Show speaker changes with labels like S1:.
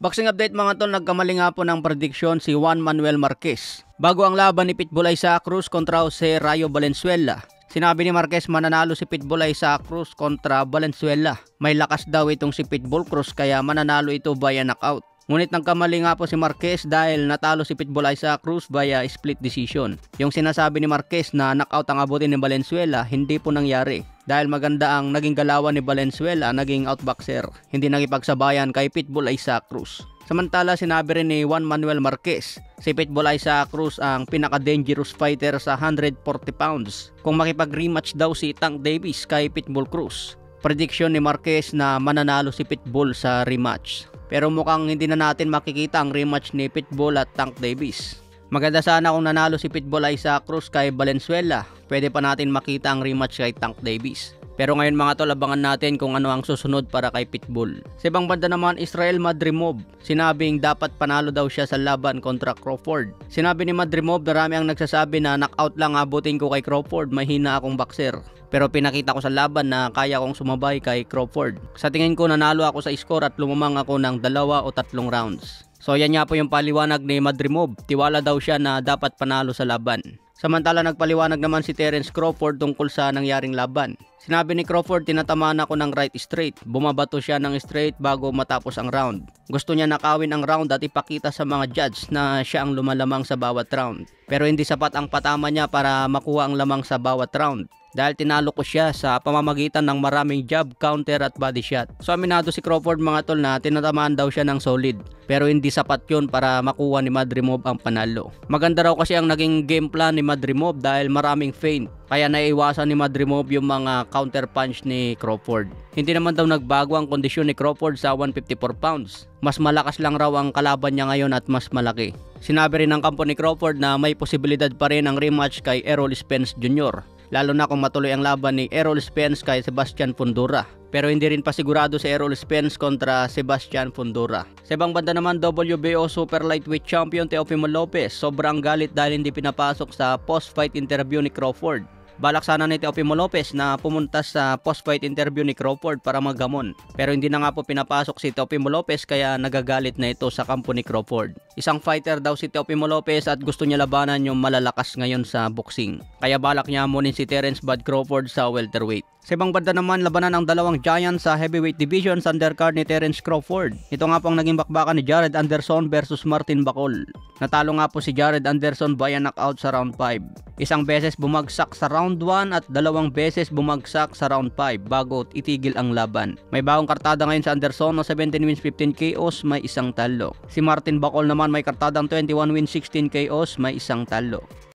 S1: Boxing update mga tol, nagkamali nga po ng prediksyon si Juan Manuel Marquez. Bago ang laban ni Pitbull Isaac Cruz kontra Jose Rayo Valenzuela. Sinabi ni Marquez mananalo si Pitbull Isaac Cruz kontra Valenzuela. May lakas daw itong si Pitbull Cruz kaya mananalo ito via knockout. Ngunit nagkamali nga po si Marquez dahil natalo si Pitbull Isaac Cruz via split decision. Yung sinasabi ni Marquez na knockout ang abutin ni Valenzuela, hindi po nangyari. Dahil maganda ang naging galawan ni Valenzuela, naging outboxer. Hindi nakipagsabayan kay Pitbull Isaac Cruz. Samantala sinabi rin ni Juan Manuel Marquez, si Pitbull Isaac Cruz ang pinaka-dangerous fighter sa 140 pounds. Kung makipag-rematch daw si Tank Davis kay Pitbull Cruz. Prediction ni Marquez na mananalo si Pitbull sa rematch. Pero mukhang hindi na natin makikita ang rematch ni Pitbull at Tank Davis. Maganda sana kung nanalo si Pitbull Isaac Cruz kay Valenzuela. Pwede pa natin makita ang rematch kay Tank Davis. Pero ngayon mga tol, abangan natin kung ano ang susunod para kay Pitbull. Sa ibang banda naman, Israel Madrimov. Sinabing dapat panalo daw siya sa laban kontra Crawford. Sinabi ni Madrimov, marami ang nagsasabi na knockout lang abutin ko kay Crawford, mahina akong boxer. Pero pinakita ko sa laban na kaya kong sumabay kay Crawford. Sa tingin ko nanalo ako sa score at lumamang ako ng 2 o 3 rounds. So yan nga po yung paliwanag ni Madrimov. Tiwala daw siya na dapat panalo sa laban. Samantala nagpaliwanag naman si Terence Crawford tungkol sa nangyaring laban. Sinabi ni Crawford, tinatamaan ako ng right straight. Bumabato siya ng straight bago matapos ang round. Gusto niya nakawin ang round at ipakita sa mga judge na siya ang lumalamang sa bawat round. Pero hindi sapat ang patama niya para makuha ang lamang sa bawat round. Dahil tinalo ko siya sa pamamagitan ng maraming jab, counter at body shot. So aminado si Crawford mga tol na tinatamaan daw siya ng solid. Pero hindi sapat yun para makuha ni Madrimov ang panalo. Maganda raw kasi ang naging game plan ni Madrimov dahil maraming feint. Kaya naiiwasan ni Madrimov yung mga counter punch ni Crawford. Hindi naman daw nagbago ang kondisyon ni Crawford sa 154 pounds. Mas malakas lang raw ang kalaban niya ngayon at mas malaki. Sinabi rin ng kampo ni Crawford na may posibilidad pa rin ang rematch kay Errol Spence Jr. Lalo na kung matuloy ang laban ni Errol Spence kay Sebastian Fundora. Pero hindi rin pa sigurado si Errol Spence kontra Sebastian Fundora. Sa ibang banda naman, WBO Super Lightweight Champion Teofimo Lopez sobrang galit dahil hindi pinapasok sa post-fight interview ni Crawford. Balak sana ni Teofimo Lopez na pumunta sa post-fight interview ni Crawford para maggamon. Pero hindi na nga po pinapasok si Teofimo Lopez kaya nagagalit na ito sa kampo ni Crawford. Isang fighter daw si Teofimo Lopez at gusto niya labanan yung malalakas ngayon sa boxing. Kaya balak niya amunin si Terence Bud Crawford sa welterweight. Sa ibang banda naman, labanan ang dalawang giants sa heavyweight division sa undercard ni Terence Crawford. Ito nga po ang naging bakbakan ni Jared Anderson versus Martin Bacol. Natalo nga po si Jared Anderson via knockout sa round 5. Isang beses bumagsak sa round 1 at 2 beses bumagsak sa round 5 bago itigil ang laban. May bagong kartada ngayon sa Anderson na 17 wins 15 KOs, may isang talo. Si Martin Bacol naman may kartadang 21 wins 16 KOs, may isang talo.